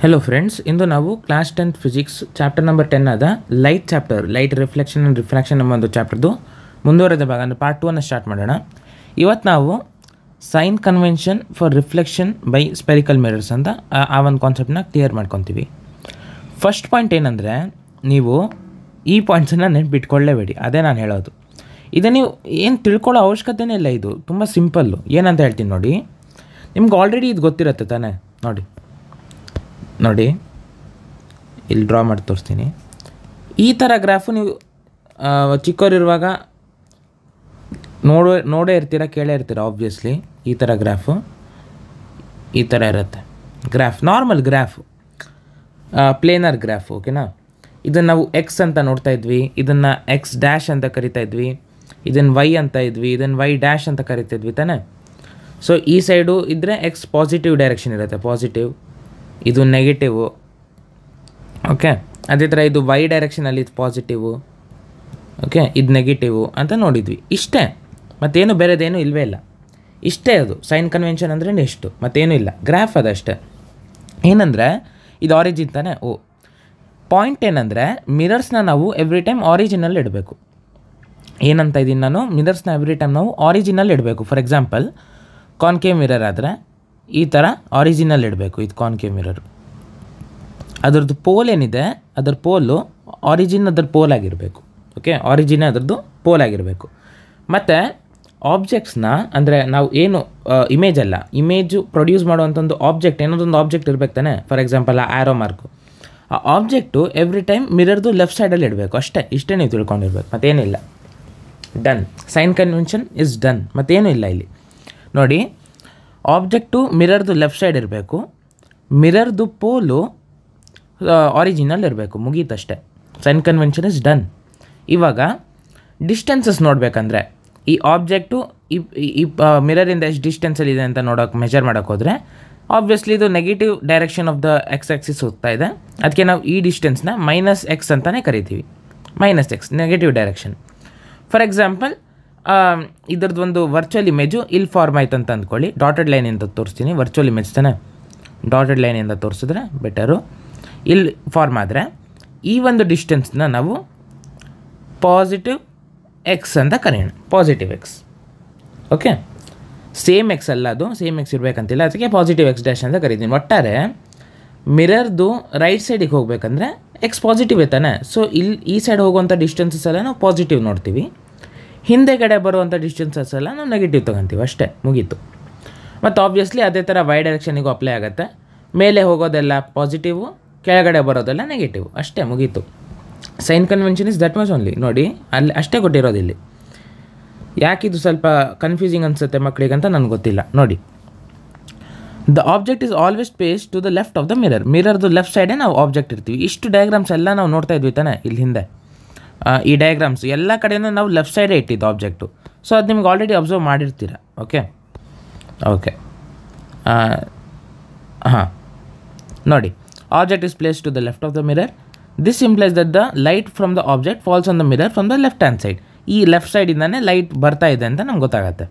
Hello friends, ಇಂದು ನಾವು class 10th physics chapter number 10 ಆದ light chapter, light reflection and refraction ಎಂಬ ಒಂದು ಚಾಪ್ಟರ್ದು ಮುಂದುವರೆದ ಭಾಗ ಅಂದರೆ ಪಾರ್ಟ್ 2 ಸ್ಟಾರ್ಟ್ ಮಾಡೋಣ. ಇವತ್ತು ನಾವು sign convention for reflection by spherical mirrors ಅಂತ ಆ ಒಂದು ಕಾನ್ಸೆಪ್ಟನ್ನ ಕ್ಲಿಯರ್ ಮಾಡ್ಕೊತೀವಿ. ಫಸ್ಟ್ ಪಾಯಿಂಟ್ ಏನಂದರೆ, ನೀವು ಈ ಪಾಯಿಂಟ್ಸನ್ನು ನೆನ್ಪಿಟ್ಕೊಳ್ಳೇಬೇಡಿ, ಅದೇ ನಾನು ಹೇಳೋದು. ಇದು ನೀವು ಏನು ತಿಳ್ಕೊಳ್ಳೋ ಅವಶ್ಯಕತೆನೇ ಇಲ್ಲ, ಇದು ತುಂಬ ಸಿಂಪಲ್ಲು. ಏನಂತ ಹೇಳ್ತೀನಿ ನೋಡಿ, ನಿಮ್ಗೆ ಆಲ್ರೆಡಿ ಇದು ಗೊತ್ತಿರುತ್ತೆ ತಾನೇ. ನೋಡಿ ಇಲ್ಲಿ ಡ್ರಾ ಮಾಡಿ ತೋರಿಸ್ತೀನಿ. ಈ ಥರ ಗ್ರಾಫು ನೀವು ಚಿಕ್ಕವರಿರುವಾಗ ನೋಡೇ ಇರ್ತೀರ, ಕೇಳೇ ಇರ್ತೀರ ಆಬ್ವಿಯಸ್ಲಿ. ಈ ಥರ ಗ್ರಾಫು ಈ ಥರ ಇರುತ್ತೆ. ನಾರ್ಮಲ್ ಗ್ರಾಫು, ಪ್ಲೇನರ್ ಗ್ರಾಫ್, ಓಕೆನಾ. ಇದನ್ನು ನಾವು ಎಕ್ಸ್ ಅಂತ ನೋಡ್ತಾ ಇದ್ವಿ, ಇದನ್ನು ಎಕ್ಸ್ ಡ್ಯಾಶ್ ಅಂತ ಕರಿತಾ ಇದ್ವಿ, ಇದನ್ನು ವೈ ಅಂತ ಇದ್ವಿ, ಇದನ್ನು ವೈ ಡ್ಯಾಶ್ ಅಂತ ಕರಿತಾ ಇದ್ವಿ ತಾನೇ. ಸೊ ಈ ಸೈಡು ಇದ್ದರೆ ಎಕ್ಸ್ ಪಾಸಿಟಿವ್ ಡೈರೆಕ್ಷನ್ ಇರುತ್ತೆ, ಪಾಸಿಟಿವ್. ಇದು ನೆಗೆಟಿವು, ಓಕೆ. ಅದೇ ಥರ ಇದು ವೈ ಡೈರೆಕ್ಷನಲ್ಲಿ ಇದು ಪಾಸಿಟಿವು, ಓಕೆ. ಇದು ನೆಗೆಟಿವು ಅಂತ ನೋಡಿದ್ವಿ. ಇಷ್ಟೇ, ಮತ್ತೇನು ಬೇರೆದೇನು ಇಲ್ಲವೇ ಇಲ್ಲ. ಇಷ್ಟೇ ಅದು ಸೈನ್ ಕನ್ವೆನ್ಷನ್ ಅಂದರೆ ಎಷ್ಟು, ಮತ್ತೇನು ಇಲ್ಲ. ಗ್ರಾಫ್ ಅದಷ್ಟೇ. ಏನಂದರೆ ಇದು ಆರಿಜಿನ್ ತಾನೇ. ಪಾಯಿಂಟ್ ಏನಂದರೆ, ಮಿರರ್ಸ್ನ ನಾವು ಎವ್ರಿ ಟೈಮ್ ಆರಿಜಿನಲ್ಲಿ ಇಡಬೇಕು. ಏನಂತ ಇದ್ದೀನಿ ನಾನು, ಮಿರರ್ಸ್ನ ಎವ್ರಿ ಟೈಮ್ ನಾವು ಆರಿಜಿನಲ್ಲಿ ಇಡಬೇಕು. ಫಾರ್ ಎಕ್ಸಾಂಪಲ್, ಕಾನ್ಕೇವ್ ಮಿರರ್ ಆದರೆ ಈ ಥರ ಆರಿಜಿನಲ್ಲಿ ಇಡಬೇಕು. ಇದು ಕಾನ್ಕೇವ್ ಮಿರರ್, ಅದರದ್ದು ಪೋಲ್ ಏನಿದೆ, ಅದರ ಪೋಲು ಆರಿಜಿನ್ ಅದರ ಪೋಲ್ ಆಗಿರಬೇಕು, ಓಕೆ. ಆರಿಜಿನ್ ಅದರದ್ದು ಪೋಲ್ ಆಗಿರಬೇಕು. ಮತ್ತು ಆಬ್ಜೆಕ್ಟ್ಸ್ನ ಅಂದರೆ ನಾವು ಏನು ಇಮೇಜ್ ಅಲ್ಲ, ಇಮೇಜು ಪ್ರೊಡ್ಯೂಸ್ ಮಾಡುವಂಥದ್ದು ಆಬ್ಜೆಕ್ಟ್, ಏನೊಂದೊಂದು ಆಬ್ಜೆಕ್ಟ್ ಇರಬೇಕು ತಾನೆ. ಫಾರ್ ಎಕ್ಸಾಂಪಲ್ ಆ ಆ್ಯರೋ ಮಾರ್ಕು, ಆ ಆಬ್ಜೆಕ್ಟು ಎವ್ರಿ ಟೈಮ್ ಮಿರರ್ದು ಲೆಫ್ಟ್ ಸೈಡಲ್ಲಿ ಇಡಬೇಕು. ಇಷ್ಟೇ ನೀವು ತಿಳ್ಕೊಂಡಿರ್ಬೇಕು, ಮತ್ತೇನಿಲ್ಲ. Done, sign convention is done, ಮತ್ತೇನೂ ಇಲ್ಲ ಇಲ್ಲಿ. ನೋಡಿ, ಆಬ್ಜೆಕ್ಟು ಮಿರರ್ದು ಲೆಫ್ಟ್ ಸೈಡ್ ಇರಬೇಕು, ಮಿರರ್ದು ಪೋಲು ಆರಿಜಿನಲ್ಲಿ ಇರಬೇಕು, ಮುಗೀತಷ್ಟೆ. Sign convention is done. ಇವಾಗ ಡಿಸ್ಟೆನ್ಸಸ್ ನೋಡಬೇಕಂದ್ರೆ, ಈ ಆಬ್ಜೆಕ್ಟು ಈ ಮಿರರಿಂದ ಎಷ್ಟು ಡಿಸ್ಟೆನ್ಸಲ್ಲಿದೆ ಅಂತ ಮೆಜರ್ ಮಾಡೋಕ್ಕೆ ಹೋದರೆ, ಆಬ್ವಿಯಸ್ಲಿ ಇದು negative direction of the X Axis ಹೋಗ್ತಾ ಇದೆ. ಅದಕ್ಕೆ ನಾವು ಈ ಡಿಸ್ಟೆನ್ಸ್ನ -x ಅಂತಲೇ ಕರಿತೀವಿ. -x negative direction. For example, ಇದ್ರದ್ದು ಒಂದು ವರ್ಚುವಲ್ ಇಮೇಜು ಇಲ್ಲಿ ಫಾರ್ಮ್ ಆಯ್ತು ಅಂತ ಅಂದ್ಕೊಳ್ಳಿ. ಡಾಟೆಡ್ ಲೈನಿಂದ ತೋರಿಸ್ತೀನಿ, ವರ್ಚುವಲ್ ಇಮೇಜ್ ತಾನೆ. ಡಾಟೆಡ್ ಲೈನಿಂದ ತೋರಿಸಿದ್ರೆ ಬೆಟರು. ಇಲ್ಲಿ ಫಾರ್ಮ್ ಆದರೆ ಈ ಒಂದು ಡಿಸ್ಟೆನ್ಸ್ನ ನಾವು ಪಾಸಿಟಿವ್ ಎಕ್ಸ್ ಅಂತ ಕರೆಯೋಣ, positive X, okay. Same X ಅಲ್ಲ, ಅದು ಸೇಮ್ ಎಕ್ಸ್ ಇರಬೇಕಂತಿಲ್ಲ, ಅದಕ್ಕೆ ಪಾಸಿಟಿವ್ ಎಕ್ಸ್ ಡ್ಯಾಶ್ ಅಂತ ಕರಿತೀನಿ. ಒಟ್ಟಾರೆ ಮಿರರ್ದು ರೈಟ್ ಸೈಡಿಗೆ ಹೋಗಬೇಕಂದ್ರೆ ಎಕ್ಸ್ ಪಾಸಿಟಿವ್ ತಾನೆ. ಸೊ ಈ ಸೈಡ್ ಹೋಗುವಂಥ ಡಿಸ್ಟೆನ್ಸಸ್ ಎಲ್ಲ ನಾವು ಪಾಸಿಟಿವ್ ನೋಡ್ತೀವಿ, ಹಿಂದೆಗಡೆ ಬರುವಂಥ ಡಿಸ್ಟೆನ್ಸಸ್ ಎಲ್ಲ ನಾವು ನೆಗೆಟಿವ್ ತೊಗೊತೀವಿ, ಅಷ್ಟೇ, ಮುಗೀತು. ಮತ್ತು ಆಬ್ವಿಯಸ್ಲಿ ಅದೇ ಥರ ವೈ ಡೈರೆಕ್ಷನಿಗೂ ಅಪ್ಲೈ ಆಗುತ್ತೆ. ಮೇಲೆ ಹೋಗೋದೆಲ್ಲ ಪಾಸಿಟಿವು, ಕೆಳಗಡೆ ಬರೋದೆಲ್ಲ ನೆಗೆಟಿವ್, ಅಷ್ಟೇ, ಮುಗೀತು. Sign convention is that much only. ನೋಡಿ, ಅಲ್ಲಿ ಅಷ್ಟೇ ಕೊಟ್ಟಿರೋದಿಲ್ಲಿ. ಯಾಕಿದು ಸ್ವಲ್ಪ ಕನ್ಫ್ಯೂಸಿಂಗ್ ಅನಿಸುತ್ತೆ ಮಕ್ಕಳಿಗಂತ ನನಗೆ ಗೊತ್ತಿಲ್ಲ. ನೋಡಿ, the object is always place to the left of the mirror. ಮಿರರ್ದು ಲೆಫ್ಟ್ ಸೈಡೇ ನಾವು ಆಬ್ಜೆಕ್ಟ್ ಇರ್ತೀವಿ. ಇಷ್ಟು ಡಯಾಗ್ರಾಮ್ಸ್ ಎಲ್ಲ ನಾವು ನೋಡ್ತಾ ಇದ್ವಿ ತಾನೆ ಇಲ್ಲಿ ಹಿಂದೆ. ಈ ಡಯಾಗ್ರಾಮ್ಸ್ ಎಲ್ಲ ಕಡೆಯೂ ನಾವು ಲೆಫ್ಟ್ ಸೈಡೇ ಇಟ್ಟಿದ್ದು ಆಬ್ಜೆಕ್ಟು. ಸೊ ಅದು ನಿಮ್ಗೆ ಆಲ್ರೆಡಿ ಅಬ್ಸರ್ವ್ ಮಾಡಿರ್ತೀರ, ಓಕೆ. ಹಾಂ, ನೋಡಿ, object is place to the left of the mirror. This implies that the light from the object falls on the mirror from the left hand side. ಈ left ಸೈಡಿಂದನೇ light ಬರ್ತಾ ಇದೆ ಅಂತ ನಮ್ಗೆ ಗೊತ್ತಾಗುತ್ತೆ.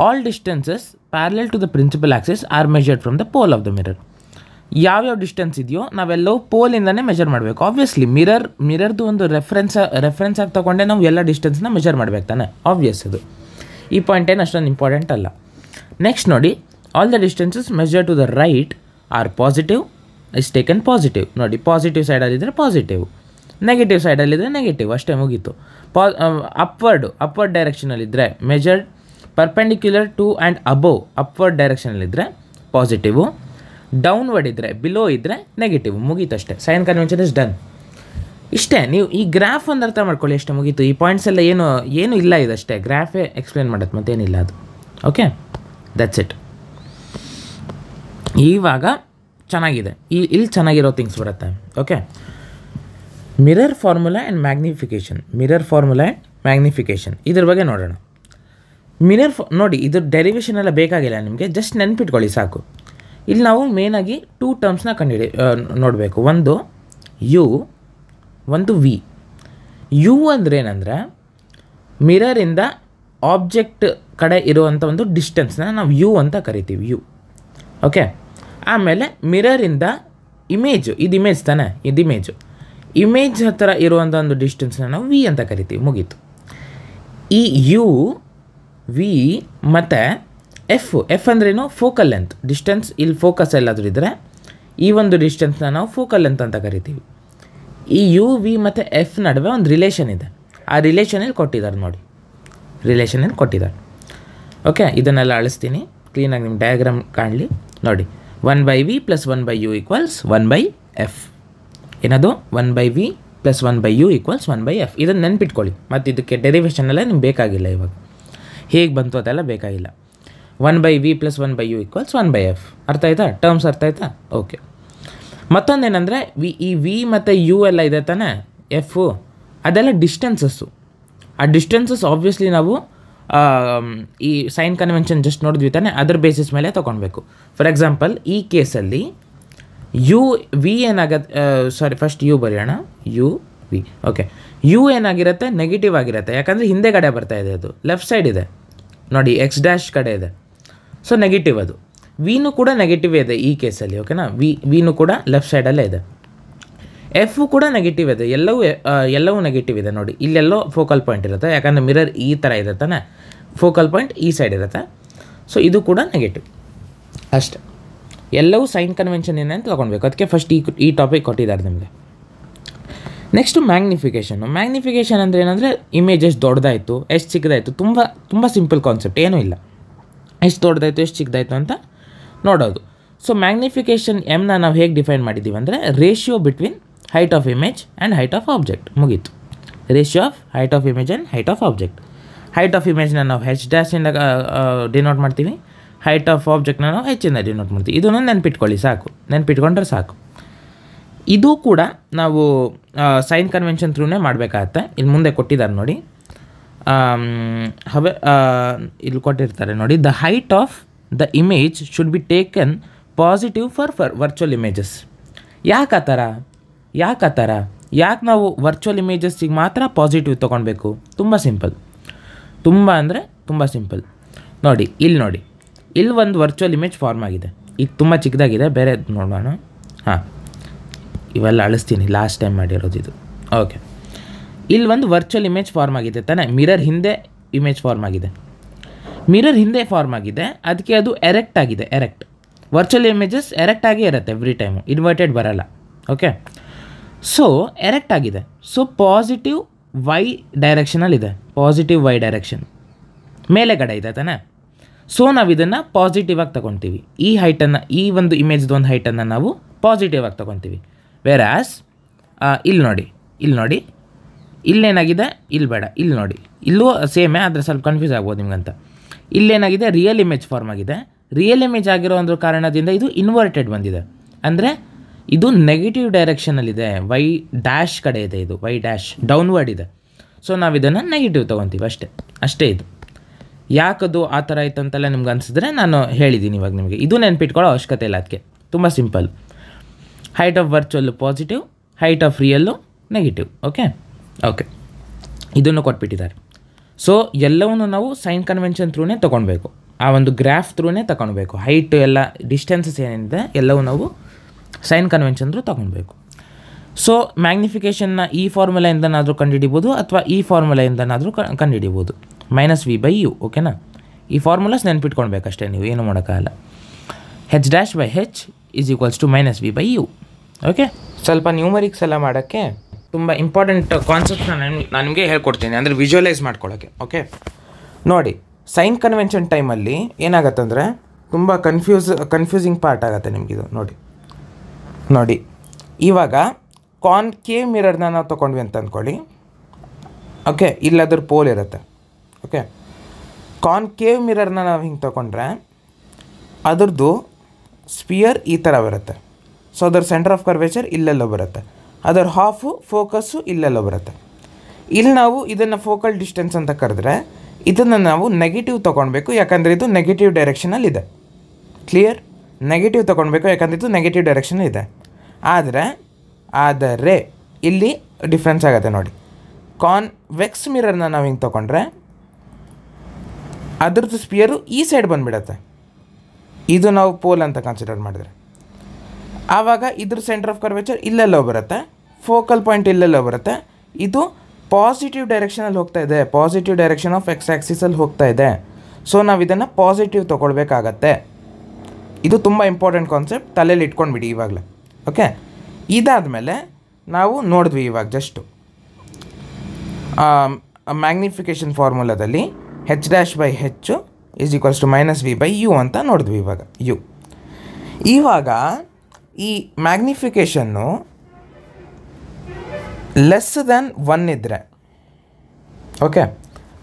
All distances parallel to the principal axis are measured from the pole of the mirror. ಯಾವ್ಯಾವ distance ಇದೆಯೋ ನಾವೆಲ್ಲವೂ ಪೋಲಿಂದನೇ ಮೆಜರ್ ಮಾಡಬೇಕು. ಆಬ್ವಿಯಸ್ಲಿ ಮಿರರ್ದು ಒಂದು ರೆಫರೆನ್ಸ್ ಆಗಿ ತೊಗೊಂಡೆ ನಾವು ಎಲ್ಲ ಡಿಸ್ಟೆನ್ಸ್ನ ಮೆಜರ್ ಮಾಡಬೇಕು ತಾನೆ, ಆಬ್ವಿಯಸ್. ಅದು ಈ ಪಾಯಿಂಟ್ ಏನು ಅಷ್ಟೊಂದು ಇಂಪಾರ್ಟೆಂಟ್ ಅಲ್ಲ. ನೆಕ್ಸ್ಟ್ ನೋಡಿ, all the distances measure to the right are positive is taken positive. ನೋಡಿ, ಪಾಸಿಟಿವ್ ಸೈಡಲ್ಲಿದ್ದರೆ ಪಾಸಿಟಿವ್, ನೆಗೆಟಿವ್ ಸೈಡಲ್ಲಿದ್ದರೆ ನೆಗೆಟಿವ್, ಅಷ್ಟೇ, ಮುಗೀತು. ಅಪ್ವರ್ಡ್ ಡೈರೆಕ್ಷನಲ್ಲಿದ್ದರೆ measured perpendicular to and above, upward ಡೈರೆಕ್ಷನಲ್ಲಿದ್ದರೆ ಪಾಸಿಟಿವು, ಡೌನ್ವರ್ಡ್ ಇದ್ದರೆ, ಬಿಲೋ ಇದ್ದರೆ ನೆಗೆಟಿವ್, ಮುಗೀತಷ್ಟೇ. Sign convention is done. ಇಷ್ಟೇ. ನೀವು ಈ ಗ್ರಾಫ್ ಒಂದು ಅರ್ಥ ಮಾಡ್ಕೊಳ್ಳಿ, ಅಷ್ಟೇ, ಮುಗೀತು. ಈ ಪಾಯಿಂಟ್ಸ್ ಎಲ್ಲ ಏನು ಇಲ್ಲ, ಇದಷ್ಟೇ, ಗ್ರಾಫೇ ಎಕ್ಸ್ಪ್ಲೇನ್ ಮಾಡುತ್ತೆ, ಮತ್ತೇನಿಲ್ಲ ಅದು, ಓಕೆ. That's it. ಇವಾಗ ಚೆನ್ನಾಗಿದೆ, ಇಲ್ಲಿ ಚೆನ್ನಾಗಿರೋ ಥಿಂಗ್ಸ್ ಬರುತ್ತೆ, okay. Mirror formula and magnification, ಇದ್ರ ಬಗ್ಗೆ ನೋಡೋಣ. ನೋಡಿ, ಇದ್ರ ಡೆರಿವೇಷನ್ ಎಲ್ಲ ಬೇಕಾಗಿಲ್ಲ ನಿಮಗೆ, ಜಸ್ಟ್ ನೆನ್ಪಿಟ್ಕೊಳ್ಳಿ ಸಾಕು. ಇಲ್ಲಿ ನಾವು ಮೇನಾಗಿ 2 ಟರ್ಮ್ಸ್ನ ನೋಡಬೇಕು. ಒಂದು ಯು, ಒಂದು ವಿ. ಯು ಅಂದರೆ ಏನಂದರೆ, ಮಿರರಿಂದ ಆಬ್ಜೆಕ್ಟ್ ಕಡೆ ಇರುವಂಥ ಒಂದು ಡಿಸ್ಟೆನ್ಸ್ನ ನಾವು ಯು ಅಂತ ಕರಿತೀವಿ, ಯು, ಓಕೆ. ಆಮೇಲೆ ಮಿರರಿಂದ ಇಮೇಜು ಇದು ಇಮೇಜ್ ತಾನೆ, ಇದು ಇಮೇಜ್ ಹತ್ತಿರ ಇರುವಂಥ ಒಂದು ಡಿಸ್ಟೆನ್ಸ್ನ ನಾವು ವಿ ಅಂತ ಕರಿತೀವಿ. ಮುಗೀತು. ಈ ಯು, ವಿ ಮತ್ತು ಎಫ್ ಅಂದ್ರೇನು? Focal length. ಡಿಸ್ಟೆನ್ಸ್ ಇಲ್ಲಿ ಫೋಕಸ್ ಎಲ್ಲಾದರೂ ಇದ್ದರೆ ಈ ಒಂದು ಡಿಸ್ಟೆನ್ಸ್ನ ನಾವು ಫೋಕಲ್ ಲೆಂತ್ ಅಂತ ಕರಿತೀವಿ. ಈ ಯು, ವಿ ಮತ್ತು ಎಫ್ ನಡುವೆ ಒಂದು ರಿಲೇಷನ್ ಇದೆ. ಆ ರಿಲೇಷನಲ್ಲಿ ಕೊಟ್ಟಿದ್ದಾರೆ ನೋಡಿ, ರಿಲೇಷನಲ್ಲಿ ಕೊಟ್ಟಿದ್ದಾರೆ. ಓಕೆ, ಇದನ್ನೆಲ್ಲ ಅಳಿಸ್ತೀನಿ ಕ್ಲೀನಾಗಿ ನಿಮ್ಮ ಡಯಾಗ್ರಾಮ್ ಕಾಣಲಿ. ನೋಡಿ, 1/v + 1/u = 1/f. ಏನದು? 1/v + 1/u = 1/f. ಇದನ್ನು ನೆನ್ಪಿಟ್ಕೊಳ್ಳಿ. ಮತ್ತು ಇದಕ್ಕೆ ಡೆರಿವೇಷನ್ ಎಲ್ಲ ನಿಮ್ಗೆ ಬೇಕಾಗಿಲ್ಲ. ಇವಾಗ ಹೇಗೆ ಬಂತು ಅದೆಲ್ಲ ಬೇಕಾಗಿಲ್ಲ. 1/v + 1/u = 1/f. ಅರ್ಥ ಆಯ್ತಾ? ಟರ್ಮ್ಸ್ ಅರ್ಥ ಆಯ್ತಾ? ಓಕೆ. ಮತ್ತೊಂದೇನೆಂದರೆ ಈ ವಿ ಮತ್ತು ಯು ಎಲ್ಲ ಇದೆ ತಾನೆ, ಎಫು, ಅದೆಲ್ಲ ಡಿಸ್ಟೆನ್ಸಸ್ಸು. ಆ ಡಿಸ್ಟೆನ್ಸಸ್ ಆಬ್ವಿಯಸ್ಲಿ ನಾವು ಈ ಸೈನ್ ಕನ್ವೆನ್ಷನ್ ಜಸ್ಟ್ ನೋಡಿದ್ವಿ ತಾನೆ, ಅದ್ರ ಬೇಸಿಸ್ ಮೇಲೆ ತೊಗೊಳ್ಬೇಕು. ಫಾರ್ ಎಕ್ಸಾಂಪಲ್ ಈ ಕೇಸಲ್ಲಿ ಯು ವಿ ಏನಾಗತ್ತೆ, ಫಸ್ಟ್ ಯು ಬರೆಯೋಣ, ಯು ವಿ. ಓಕೆ, ಯು ಏನಾಗಿರುತ್ತೆ? ನೆಗೆಟಿವ್ ಆಗಿರುತ್ತೆ. ಯಾಕಂದರೆ ಹಿಂದೆಗಡೆ ಬರ್ತಾ ಇದೆ, ಅದು ಲೆಫ್ಟ್ ಸೈಡ್ ಇದೆ ನೋಡಿ, ಎಕ್ಸ್' ಕಡೆ ಇದೆ. ಸೊ ನೆಗೆಟಿವ್ ಅದು. ವಿನೂ ಕೂಡ ನೆಗೆಟಿವ್ ಇದೆ ಈ ಕೇಸಲ್ಲಿ. ಓಕೆನಾ? ವಿನೂ ಕೂಡ ಲೆಫ್ಟ್ ಸೈಡಲ್ಲೇ ಇದೆ. ಎಫು ಕೂಡ ನೆಗೆಟಿವ್ ಇದೆ. ಎಲ್ಲವೂ ನೆಗೆಟಿವ್ ಇದೆ ನೋಡಿ. ಇಲ್ಲೆಲ್ಲೋ ಫೋಕಲ್ ಪಾಯಿಂಟ್ ಇರುತ್ತೆ, ಯಾಕಂದರೆ ಮಿರರ್ ಈ ಥರ ಇದೆ ತಾನೆ, ಫೋಕಲ್ ಪಾಯಿಂಟ್ ಈ ಸೈಡ್ ಇರುತ್ತೆ. ಸೊ ಇದು ಕೂಡ ನೆಗೆಟಿವ್. ಅಷ್ಟೆ. ಎಲ್ಲವೂ ಸೈನ್ ಕನ್ವೆನ್ಷನ್ ಏನೇ ಅಂತ ತೊಗೊಳ್ಬೇಕು. ಅದಕ್ಕೆ ಫಸ್ಟ್ ಈ ಟಾಪಿಕ್ ಕೊಟ್ಟಿದ್ದಾರೆ ನಿಮಗೆ. ನೆಕ್ಸ್ಟು ಮ್ಯಾಗ್ನಿಫಿಕೇಷನ್ ಅಂದರೆ ಏನಂದರೆ ಇಮೇಜ್ ಎಷ್ಟು ದೊಡ್ಡದಾಯಿತು, ಎಷ್ಟು ಚಿಕ್ಕದಾಯಿತು. ತುಂಬ ಸಿಂಪಲ್ ಕಾನ್ಸೆಪ್ಟ್, ಏನೂ ಇಲ್ಲ. ಎಷ್ಟು ದೊಡ್ಡದಾಯಿತು, ಎಷ್ಟು ಚಿಕ್ಕದಾಯಿತು ಅಂತ ನೋಡೋದು. ಸೊ ಮ್ಯಾಗ್ನಿಫಿಕೇಷನ್ ಎಮ್ನ ನಾವು ಹೇಗೆ ಡಿಫೈನ್ ಮಾಡಿದ್ದೀವಿ ಅಂದರೆ ratio between height of image and height of object. ಮುಗೀತು. Ratio of height of image and height of object. Height of ಇಮೇಜ್ನ ನಾವು H' ಡಿನೋಟ್ ಮಾಡ್ತೀವಿ, ಹೈಟ್ ಆಫ್ ಆಬ್ಜೆಕ್ಟ್ನ ನಾವು H ಡಿನೋಟ್ ಮಾಡ್ತೀವಿ. ಇದನ್ನು ನೆನ್ಪಿಟ್ಕೊಳ್ಳಿ ಸಾಕು, ನೆನ್ಪಿಟ್ಕೊಂಡ್ರೆ ಸಾಕು. ಇದು ಕೂಡ ನಾವು ಸೈನ್ ಕನ್ವೆನ್ಷನ್ ಥ್ರೂನೇ ಮಾಡಬೇಕಾಗತ್ತೆ. ಇಲ್ಲಿ ಮುಂದೆ ಕೊಟ್ಟಿದ್ದಾರೆ ನೋಡಿ, ಇಲ್ಲಿ ಕೊಟ್ಟಿರ್ತಾರೆ ನೋಡಿ, the height of the image should be taken positive for virtual images. ಯಾಕೆ ಆ ಥರ? ಯಾಕೆ ನಾವು ವರ್ಚುವಲ್ ಇಮೇಜಸ್ಸಿಗೆ ಮಾತ್ರ ಪಾಸಿಟಿವ್ ತೊಗೊಳ್ಬೇಕು? ತುಂಬ ಸಿಂಪಲ್, ತುಂಬ ಸಿಂಪಲ್. ನೋಡಿ, ಇಲ್ಲಿ ಒಂದು ವರ್ಚುವಲ್ ಇಮೇಜ್ ಫಾರ್ಮ್ ಆಗಿದೆ. ಇದು ತುಂಬ ಚಿಕ್ಕದಾಗಿದೆ, ಬೇರೆ ನೋಡೋಣ. ಹಾಂ, ಇವೆಲ್ಲ ಅಳಿಸ್ತೀನಿ, ಲಾಸ್ಟ್ ಟೈಮ್ ಮಾಡಿರೋದು ಇದು. ಓಕೆ, ಇಲ್ಲಿ ಒಂದು ವರ್ಚುವಲ್ ಇಮೇಜ್ ಫಾರ್ಮ್ ಆಗಿದೆ ತಾನೆ, ಮಿರರ್ ಹಿಂದೆ ಇಮೇಜ್ ಫಾರ್ಮ್ ಆಗಿದೆ. ಅದಕ್ಕೆ ಅದು ಎರೆಕ್ಟ್ ಆಗಿದೆ. ವರ್ಚುವಲ್ ಇಮೇಜಸ್ ಎರೆಕ್ಟ್ ಆಗೇ ಇರುತ್ತೆ ಎವ್ರಿ ಟೈಮು, ಇನ್ವರ್ಟೆಡ್ ಬರಲ್ಲ. ಓಕೆ, ಸೊ ಎರೆಕ್ಟ್ ಆಗಿದೆ. ಸೊ ಪಾಸಿಟಿವ್ ವೈ ಡೈರೆಕ್ಷನಲ್ಲಿದೆ, ಪಾಸಿಟಿವ್ ವೈ ಡೈರೆಕ್ಷನ್ ಮೇಲೆಗಡೆ ಇದೆ ತಾನೆ. ಸೊ ನಾವು ಇದನ್ನು ಪಾಸಿಟಿವ್ ಆಗಿ ತೊಗೊತೀವಿ. ಈ ಹೈಟನ್ನು, ಈ ಒಂದು ಇಮೇಜ್ದು ಒಂದು ಹೈಟನ್ನು ನಾವು ಪಾಸಿಟಿವ್ ಆಗಿ ತೊಗೊತೀವಿ. ವೇರಾಸ್ ಇಲ್ಲಿ ನೋಡಿ, ಇಲ್ಲೇನಾಗಿದೆ, ಇಲ್ಲಿ ಬೇಡ, ಇಲ್ಲಿ ನೋಡಿ, ಇಲ್ಲೂ ಸೇಮೇ, ಆದರೆ ಸ್ವಲ್ಪ ಕನ್ಫ್ಯೂಸ್ ಆಗ್ಬೋದು ನಿಮ್ಗಂತ. ಇಲ್ಲೇನಾಗಿದೆ, ರಿಯಲ್ ಇಮೇಜ್ ಫಾರ್ಮ್ ಆಗಿದೆ. ರಿಯಲ್ ಇಮೇಜ್ ಆಗಿರೋ ಒಂದು ಕಾರಣದಿಂದ ಇದು ಇನ್ವರ್ಟೆಡ್ ಬಂದಿದೆ. ಅಂದರೆ ಇದು ನೆಗೆಟಿವ್ ಡೈರೆಕ್ಷನಲ್ಲಿದೆ, Y' ಕಡೆ ಇದೆ. ಇದು Y' ಡೌನ್ವರ್ಡ್ ಇದೆ. ಸೊ ನಾವು ಇದನ್ನು ನೆಗೆಟಿವ್ ತೊಗೊತೀವಿ ಅಷ್ಟೇ. ಇದು ಯಾಕದು ಆ ಥರ ಆಯ್ತು ಅಂತೆಲ್ಲ ನಿಮ್ಗೆ ಅನಿಸಿದ್ರೆ ನಾನು ಹೇಳಿದ್ದೀನಿ ಇವಾಗ ನಿಮಗೆ. ಇದು ನೆನ್ಪಿಟ್ಕೊಳ್ಳೋ ಅವಶ್ಯಕತೆ ಇಲ್ಲ. ಅದಕ್ಕೆ ತುಂಬ simple. Height of virtual positive, height of real negative. Okay, ಇದನ್ನು ಕೊಟ್ಬಿಟ್ಟಿದ್ದಾರೆ. ಸೊ ಎಲ್ಲವನ್ನು ನಾವು ಸೈನ್ ಕನ್ವೆನ್ಷನ್ ಥ್ರೂನೇ ತೊಗೊಳ್ಬೇಕು, ಆ ಒಂದು ಗ್ರಾಫ್ ಥ್ರೂನೇ ತಗೊಳ್ಬೇಕು. ಹೈಟ್ ಎಲ್ಲ ಡಿಸ್ಟೆನ್ಸಸ್ ಏನಿದೆ ಎಲ್ಲವೂ ನಾವು ಸೈನ್ ಕನ್ವೆನ್ಷನ್ ಥ್ರೂ ತೊಗೊಳ್ಬೇಕು. ಸೊ ಮ್ಯಾಗ್ನಿಫಿಕೇಷನ್ನ ಈ ಫಾರ್ಮುಲೆಯಿಂದನಾದರೂ ಕಂಡುಹಿಡಿಬೋದು, ಅಥವಾ ಈ ಫಾರ್ಮುಲೆಯಿಂದನಾದರೂ ಕಂಡುಹಿಡಿಬೋದು, -v/u. ಓಕೆನಾ? ಈ ಫಾರ್ಮುಲಾಸ್ ನೆನ್ಪಿಟ್ಕೊಳ್ಬೇಕಷ್ಟೇ, ನೀವು ಏನು ಮಾಡೋಕ್ಕಾಗಲ್ಲ. H'/H = -v/u. ಓಕೆ, ಸ್ವಲ್ಪ ನ್ಯೂಮರಿಕ್ಸ್ ಎಲ್ಲ ಮಾಡೋಕ್ಕೆ ತುಂಬ ಇಂಪಾರ್ಟೆಂಟ್ ಕಾನ್ಸೆಪ್ಟ್ನ ನಾನು ನಿಮಗೆ ಹೇಳ್ಕೊಡ್ತೀನಿ, ಅಂದರೆ ವಿಜುವಲೈಸ್ ಮಾಡ್ಕೊಳ್ಳೋಕ್ಕೆ. ಓಕೆ, ನೋಡಿ, ಸೈನ್ ಕನ್ವೆನ್ಷನ್ ಟೈಮಲ್ಲಿ ಏನಾಗತ್ತಂದರೆ ತುಂಬ ಕನ್ಫ್ಯೂಸಿಂಗ್ ಪಾರ್ಟ್ ಆಗುತ್ತೆ ನಿಮಗಿದು. ನೋಡಿ, ಇವಾಗ ಕಾನ್ಕೇವ್ ಮಿರರ್ನ ನಾವು ತೊಗೊಂಡ್ವಿ ಅಂತ ಅಂದ್ಕೊಳ್ಳಿ. ಓಕೆ, ಇಲ್ಲದ್ರ ಪೋಲ್ ಇರುತ್ತೆ. ಓಕೆ, ಕಾನ್ಕೇವ್ ಮಿರರ್ನ ನಾವು ಹಿಂಗೆ ತೊಗೊಂಡ್ರೆ ಅದ್ರದ್ದು ಸ್ಪಿಯರ್ ಈ ಥರ ಬರುತ್ತೆ. ಸೊ ಅದರ ಸೆಂಟರ್ ಆಫ್ ಕರ್ವೇಚರ್ ಇಲ್ಲೆಲ್ಲೋ ಬರುತ್ತೆ, ಅದರ ಹಾಫು ಫೋಕಸ್ಸು ಇಲ್ಲೆಲ್ಲೋ ಬರುತ್ತೆ. ಇಲ್ಲಿ ನಾವು ಇದನ್ನು ಫೋಕಲ್ ಡಿಸ್ಟೆನ್ಸ್ ಅಂತ ಕರೆದ್ರೆ ಇದನ್ನು ನಾವು ನೆಗೆಟಿವ್ ತೊಗೊಳ್ಬೇಕು, ಯಾಕಂದರೆ ಇದು ನೆಗೆಟಿವ್ ಡೈರೆಕ್ಷನಲ್ಲಿದೆ. ಕ್ಲಿಯರ್? ನೆಗೆಟಿವ್ ತೊಗೊಳ್ಬೇಕು, ಯಾಕಂದರೆ ಇದು ನೆಗೆಟಿವ್ ಡೈರೆಕ್ಷನಲ್ಲಿದೆ. ಆದರೆ ಇಲ್ಲಿ ಡಿಫ್ರೆನ್ಸ್ ಆಗುತ್ತೆ ನೋಡಿ. ಕಾನ್ವೆಕ್ಸ್ ಮಿರರ್ನ ನಾವು ಹಿಂಗೆ ತೊಗೊಂಡ್ರೆ ಅದ್ರದ್ದು ಸ್ಪಿಯರು ಈ ಸೈಡ್ ಬಂದುಬಿಡತ್ತೆ. ಇದು ನಾವು ಪೋಲ್ ಅಂತ ಕನ್ಸಿಡರ್ ಮಾಡಿದ್ರೆ. ಆವಾಗ ಇದ್ರ ಸೆಂಟರ್ ಆಫ್ ಕರ್ವೇಚರ್ ಇಲ್ಲೆಲ್ಲೋ ಬರುತ್ತೆ, ಫೋಕಲ್ ಪಾಯಿಂಟ್ ಇಲ್ಲೆಲ್ಲೋ ಬರುತ್ತೆ. ಇದು ಪಾಸಿಟಿವ್ ಡೈರೆಕ್ಷನಲ್ಲಿ ಹೋಗ್ತಾ ಇದೆ, ಪಾಸಿಟಿವ್ ಡೈರೆಕ್ಷನ್ ಆಫ್ ಎಕ್ಸ್ ಆ್ಯಕ್ಸಿಸಲ್ಲಿ ಹೋಗ್ತಾ ಇದೆ. ಸೊ ನಾವು ಇದನ್ನು ಪಾಸಿಟಿವ್ ತೊಗೊಳ್ಬೇಕಾಗತ್ತೆ. ಇದು ತುಂಬ ಇಂಪಾರ್ಟೆಂಟ್ ಕಾನ್ಸೆಪ್ಟ್, ತಲೆಯಲ್ಲಿ ಇಟ್ಕೊಂಡ್ಬಿಡಿ ಇವಾಗಲೇ. ಓಕೆ, ಇದಾದಮೇಲೆ ನಾವು ನೋಡಿದ್ವಿ ಇವಾಗ ಜಸ್ಟು ಮ್ಯಾಗ್ನಿಫಿಕೇಷನ್ ಫಾರ್ಮುಲಾದಲ್ಲಿ h'/h = -v/u ಅಂತ ನೋಡಿದ್ವಿ ಇವಾಗ ಯು. ಇವಾಗ ಈ ಮ್ಯಾಗ್ನಿಫಿಕೇಷನ್ನು ಲೆಸ್ ದೆನ್ 1 ಇದ್ದರೆ, ಓಕೆ,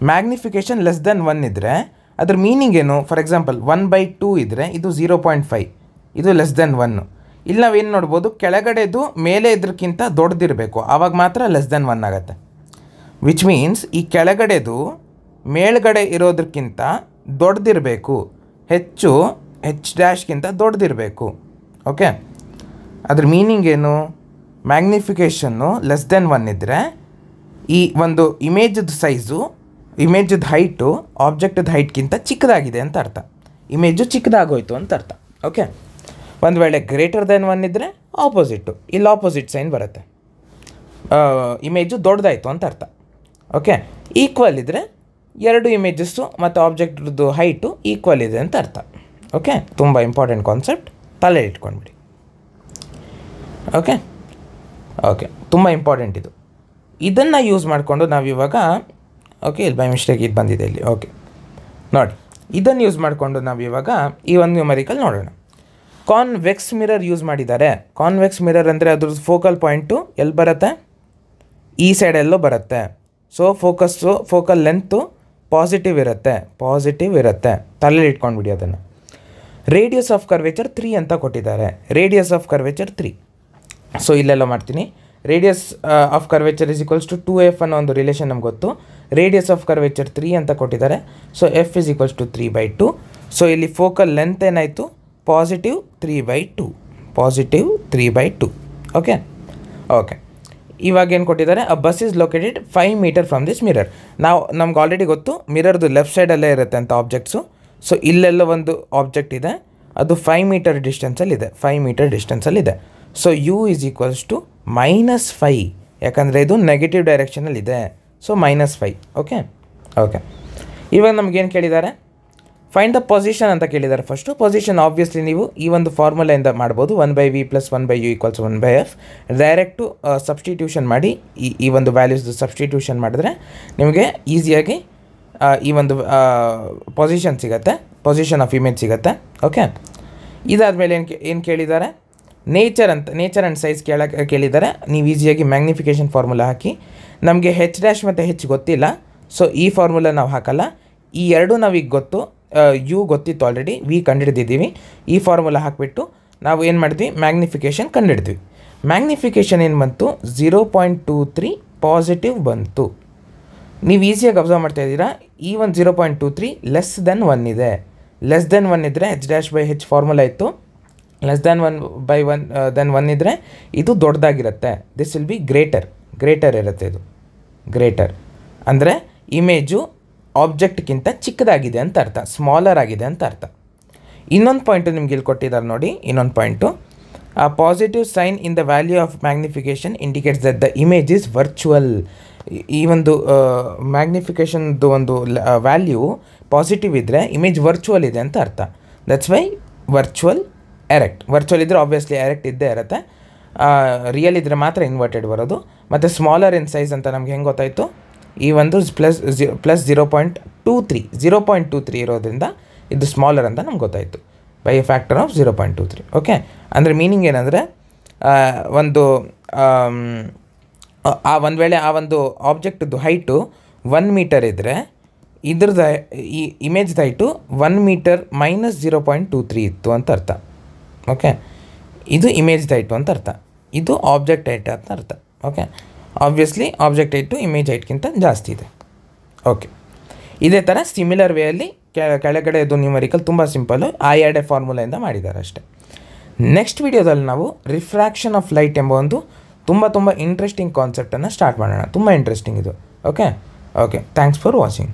ಮ್ಯಾಗ್ನಿಫಿಕೇಷನ್ ಲೆಸ್ ದೆನ್ 1 ಇದ್ದರೆ ಅದ್ರ ಮೀನಿಂಗ್ ಏನು? ಫಾರ್ ಎಕ್ಸಾಂಪಲ್ 1/2 ಇದ್ದರೆ ಇದು 0.5, ಇದು ಲೆಸ್ ದೆನ್ 1. ಇಲ್ಲಿ ನಾವೇನು ನೋಡ್ಬೋದು, ಕೆಳಗಡೆದು ಮೇಲೆ ಇದ್ರಕ್ಕಿಂತ ದೊಡ್ಡದಿರಬೇಕು, ಆವಾಗ ಮಾತ್ರ ಲೆಸ್ ದೆನ್ 1 ಆಗುತ್ತೆ. ವಿಚ್ ಮೀನ್ಸ್ ಈ ಕೆಳಗಡೆದು ಮೇಲ್ಗಡೆ ಇರೋದಕ್ಕಿಂತ ದೊಡ್ಡದಿರಬೇಕು, ಹೆಚ್ಚು h'-ಗಿಂತ ದೊಡ್ಡದಿರಬೇಕು. ಓಕೆ, ಅದ್ರ ಮೀನಿಂಗ್ ಏನು? ಮ್ಯಾಗ್ನಿಫಿಕೇಷನ್ನು ಲೆಸ್ ದೆನ್ 1 ಇದ್ದರೆ ಈ ಒಂದು ಇಮೇಜದ ಸೈಜು, ಇಮೇಜದ ಹೈಟು ಆಬ್ಜೆಕ್ಟದ ಹೈಟ್ಗಿಂತ ಚಿಕ್ಕದಾಗಿದೆ ಅಂತ ಅರ್ಥ. ಇಮೇಜು ಚಿಕ್ಕದಾಗೋಯ್ತು ಅಂತ ಅರ್ಥ. ಓಕೆ, ಒಂದು ವೇಳೆ ಗ್ರೇಟರ್ ದೆನ್ 1 ಇದ್ದರೆ ಆಪೋಸಿಟ್ಟು, ಇಲ್ಲಿ ಆಪೋಸಿಟ್ ಸೈನ್ ಬರುತ್ತೆ, ಇಮೇಜು ದೊಡ್ಡದಾಯಿತು ಅಂತ ಅರ್ಥ. ಓಕೆ, ಈಕ್ವಲ್ ಇದ್ದರೆ ಎರಡು ಇಮೇಜಸ್ಸು ಮತ್ತು ಆಬ್ಜೆಕ್ಟ್ದು ಹೈಟು ಈಕ್ವಲ್ ಇದೆ ಅಂತ ಅರ್ಥ. ಓಕೆ, ತುಂಬ ಇಂಪಾರ್ಟೆಂಟ್ ಕಾನ್ಸೆಪ್ಟ್, ತಲೆ ಇಟ್ಕೊಂಡ್ಬಿಡಿ. ಓಕೆ ಓಕೆ ತುಂಬ ಇಂಪಾರ್ಟೆಂಟ್ ಇದು. ಇದನ್ನು ಯೂಸ್ ಮಾಡಿಕೊಂಡು ನಾವಿವಾಗ, ಓಕೆ, ಇಲ್ಲಿ ಬೈ ಮಿಸ್ಟೇಕ್ ಇದು ಬಂದಿದೆ ಇಲ್ಲಿ. ಓಕೆ ನೋಡಿ, ಇದನ್ನು ಯೂಸ್ ಮಾಡಿಕೊಂಡು ನಾವಿವಾಗ ಈ ಒಂದು ನ್ಯೂಮರಿಕಲ್ ನೋಡೋಣ. ಕಾನ್ವೆಕ್ಸ್ ಮಿರರ್ ಯೂಸ್ ಮಾಡಿದ್ದಾರೆ. ಕಾನ್ವೆಕ್ಸ್ ಮಿರರ್ ಅಂದರೆ ಅದ್ರದ್ದು ಫೋಕಲ್ ಪಾಯಿಂಟು ಎಲ್ಲಿ ಬರುತ್ತೆ? ಈ ಸೈಡೆಲ್ಲೋ ಬರುತ್ತೆ. ಸೊ ಫೋಕಲ್ ಲೆಂತು ಪಾಸಿಟಿವ್ ಇರುತ್ತೆ, ತಲೆಯಲ್ಲಿ ಇಟ್ಕೊಂಡ್ಬಿಡಿ ಅದನ್ನು. ರೇಡಿಯಸ್ ಆಫ್ ಕರ್ವೇಚರ್ 3 ಅಂತ ಕೊಟ್ಟಿದ್ದಾರೆ. Radius of curvature 3. ಸೊ ಇಲ್ಲೆಲ್ಲ ಮಾಡ್ತೀನಿ. ರೇಡಿಯಸ್ ಆಫ್ ಕರ್ವೇಚರ್ = 2f ಅನ್ನೋ ಒಂದು ರಿಲೇಷನ್ ನಮ್ಗೆ ಗೊತ್ತು. ರೇಡಿಯಸ್ ಆಫ್ ಕರ್ವೇಚರ್ 3 ಅಂತ ಕೊಟ್ಟಿದ್ದಾರೆ. So f = 3/2. ಸೊ ಇಲ್ಲಿ ಫೋಕಲ್ ಲೆಂತ್ ಏನಾಯಿತು? ಪಾಸಿಟಿವ್ 3/2. ಓಕೆ ಓಕೆ, ಇವಾಗ ಏನು ಕೊಟ್ಟಿದ್ದಾರೆ? A bus is located 5 metre from this mirror. ನಮ್ಗೆ ಆಲ್ರೆಡಿ ಗೊತ್ತು ಮಿರರ್ದು ಲೆಫ್ಟ್ ಸೈಡಲ್ಲೇ ಇರುತ್ತೆ ಅಂತ ಆಬ್ಜೆಕ್ಟ್ಸು. ಸೊ ಇಲ್ಲೆಲ್ಲ ಒಂದು ಆಬ್ಜೆಕ್ಟ್ ಇದೆ, ಅದು 5 ಮೀಟರ್ ಡಿಸ್ಟೆನ್ಸಲ್ಲಿದೆ. ಸೊ u = -5, ಯಾಕಂದರೆ ಇದು ನೆಗೆಟಿವ್ ಡೈರೆಕ್ಷನಲ್ಲಿದೆ. ಸೊ -5. ಓಕೆ ಓಕೆ, ಇವಾಗ ನಮಗೇನು ಕೇಳಿದ್ದಾರೆ? ಫೈಂಡ್ ದ ಪೊಸಿಷನ್ ಅಂತ ಕೇಳಿದ್ದಾರೆ. ಫಸ್ಟು ಪೊಸಿಷನ್ ಆಬ್ವಿಯಸ್ಲಿ ನೀವು ಈ ಒಂದು ಫಾರ್ಮುಲೆಯಿಂದ ಮಾಡ್ಬೋದು. 1/v + 1/u = 1/f. Direct substitution ಮಾಡಿ ಈ ಒಂದು ವ್ಯಾಲ್ಯೂಸ್ದು ಸಬ್ಸ್ಟಿಟ್ಯೂಷನ್ ಮಾಡಿದ್ರೆ ನಿಮಗೆ ಈಸಿಯಾಗಿ ಈ ಒಂದು ಪೊಸಿಷನ್ ಸಿಗುತ್ತೆ, ಪೊಸಿಷನ್ ಆಫ್ ಇಮೇಜ್ ಸಿಗುತ್ತೆ. ಓಕೆ, ಇದಾದಮೇಲೆ ಏನು ಕೇಳಿದ್ದಾರೆ? ನೇಚರ್ ಆ್ಯಂಡ್ ಸೈಜ್ ಕೇಳಿದ್ದಾರೆ. ನೀವು ಈಸಿಯಾಗಿ ಮ್ಯಾಗ್ನಿಫಿಕೇಷನ್ ಫಾರ್ಮುಲಾ ಹಾಕಿ. ನಮಗೆ h' ಮತ್ತು h ಗೊತ್ತಿಲ್ಲ, ಸೊ ಈ ಫಾರ್ಮುಲಾ ನಾವು ಹಾಕಲ್ಲ. ಈ ಎರಡೂ ನಾವೀಗ ಗೊತ್ತು, ಯು ಗೊತ್ತಿತ್ತು ಆಲ್ರೆಡಿ, ವಿ ಕಂಡುಹಿಡಿದಿದ್ದೀವಿ. ಈ ಫಾರ್ಮುಲಾ ಹಾಕಿಬಿಟ್ಟು ನಾವು ಏನು ಮಾಡಿದ್ವಿ? ಮ್ಯಾಗ್ನಿಫಿಕೇಷನ್ ಕಂಡುಹಿಡಿದ್ವಿ. ಮ್ಯಾಗ್ನಿಫಿಕೇಷನ್ ಏನು ಬಂತು? 0.23 ಪಾಸಿಟಿವ್ ಬಂತು. ನೀವು ಈಸಿಯಾಗಿ ಅಬ್ಸರ್ವ್ ಮಾಡ್ತಾ ಇದ್ದೀರಾ, ಈ ಒಂದು 0.23 ಲೆಸ್ ದೆನ್ 1 ಇದೆ. ಲೆಸ್ ದೆನ್ 1 ಇದ್ದರೆ h'/h ಫಾರ್ಮುಲಾ ಇತ್ತು. ಲೆಸ್ ದೆನ್ 1 ಇದ್ದರೆ ಇದು ದೊಡ್ಡದಾಗಿರುತ್ತೆ. ದಿಸ್ ವಿಲ್ ಬಿ ಗ್ರೇಟರ್ ಇರುತ್ತೆ. ಇದು ಗ್ರೇಟರ್ ಅಂದರೆ ಇಮೇಜು ಆಬ್ಜೆಕ್ಟ್ಗಿಂತ ಚಿಕ್ಕದಾಗಿದೆ ಅಂತ ಅರ್ಥ, ಸ್ಮಾಲರ್ ಆಗಿದೆ ಅಂತ ಅರ್ಥ. ಇನ್ನೊಂದು ಪಾಯಿಂಟು ನಿಮ್ಗೆ ಇಲ್ಲಿ ಕೊಟ್ಟಿದ್ದಾರೆ ನೋಡಿ. ಇನ್ನೊಂದು point, a positive sign in the value of magnification indicates that the image is virtual. ಈ ಒಂದು ಮ್ಯಾಗ್ನಿಫಿಕೇಷನ್ದು ಒಂದು ವ್ಯಾಲ್ಯೂ ಪಾಸಿಟಿವ್ ಇದ್ದರೆ ಇಮೇಜ್ ವರ್ಚುವಲ್ ಇದೆ ಅಂತ ಅರ್ಥ. ದಟ್ಸ್ ವೈ ವರ್ಚುವಲ್ ಇದ್ದರೆ ಆಬ್ವಿಯಸ್ಲಿ ಎರೆಕ್ಟ್ ಇದ್ದೇ ಇರುತ್ತೆ. ರಿಯಲ್ ಇದ್ದರೆ ಮಾತ್ರ ಇನ್ವರ್ಟೆಡ್ ಬರೋದು. ಮತ್ತು ಸ್ಮಾಲರ್ ಇನ್ ಸೈಜ್ ಅಂತ ನಮ್ಗೆ ಹೆಂಗೆ ಗೊತ್ತಾಯಿತು? ಈ ಒಂದು ಪ್ಲಸ್ 0.23 ಇರೋದ್ರಿಂದ ಇದು ಸ್ಮಾಲರ್ ಅಂತ ನಮ್ಗೆ ಗೊತ್ತಾಯಿತು by A factor of 0.23. Okay, ಅಂದರೆ ಮೀನಿಂಗ್ ಏನಂದರೆ ಒಂದು ವೇಳೆ ಆ ಒಂದು ಆಬ್ಜೆಕ್ಟ್ದು ಹೈಟು 1 ಮೀಟರ್ ಇದ್ದರೆ ಇದ್ರದ್ದು ಈ ಇಮೇಜ್ದು ಹೈಟು 1 ಮೀಟರ್ - 0.23 ಇತ್ತು ಅಂತ ಅರ್ಥ. ಓಕೆ, ಇದು ಇಮೇಜ್ದು ಹೈಟು ಅಂತ ಅರ್ಥ, ಇದು ಆಬ್ಜೆಕ್ಟ್ ಹೈಟ್ ಅಂತ ಅರ್ಥ. Okay, obviously object height image ಹೈಟ್ಗಿಂತ ಜಾಸ್ತಿ ಇದೆ. ಓಕೆ, ಇದೇ ಥರ ಸಿಮಿಲರ್ ವೇಯಲ್ಲಿ ಕೆಳಗಡೆ ಇದು ನ್ಯೂಮರಿಕಲ್ ತುಂಬ ಸಿಂಪಲ್ಲು, ಎರಡೇ ಫಾರ್ಮುಲೆಯಿಂದ ಮಾಡಿದ್ದಾರೆ ಅಷ್ಟೇ. ನೆಕ್ಸ್ಟ್ ವಿಡಿಯೋದಲ್ಲಿ ನಾವು ರಿಫ್ರಾಕ್ಷನ್ ಆಫ್ ಲೈಟ್ ಎಂಬ ಒಂದು ತುಂಬ ಇಂಟ್ರೆಸ್ಟಿಂಗ್ ಕಾನ್ಸೆಪ್ಟನ್ನು ಸ್ಟಾರ್ಟ್ ಮಾಡೋಣ. ತುಂಬ ಇಂಟ್ರೆಸ್ಟಿಂಗ್ ಇದು. Okay, thanks for watching.